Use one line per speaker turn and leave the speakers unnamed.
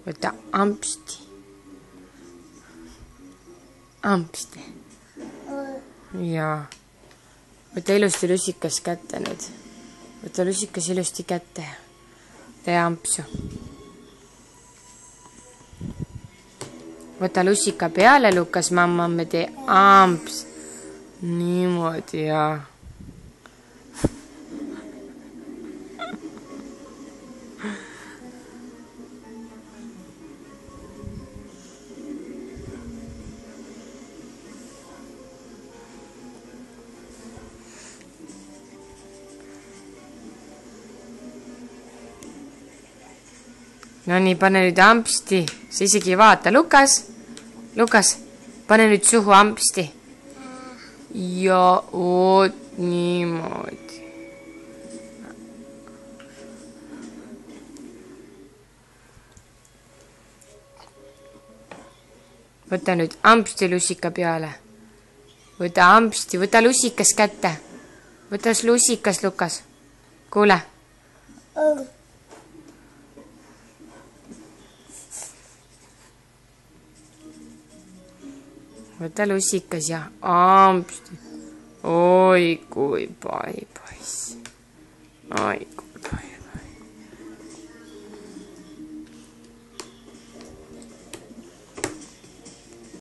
Võta ampsti. Ampsti. Jaa. Võta ilusti lusikas kätte nüüd. Võta lusikas ilusti kätte. Tee ampsu. Võta lusika peale, Lukas, mamma, me tee amps. Niimoodi, jaa. No nii, pane nüüd ampsti. Sa isegi ei vaata. Lukas, pane nüüd suhu ampsti. Ja oot niimoodi. Võta nüüd ampsti lusika peale. Võta ampsti, võta lusikas kätte. Võta lusikas, Lukas. Kuule. Võta lusikas ja ampsti. Oi kui pai poiss. Oi kui pai.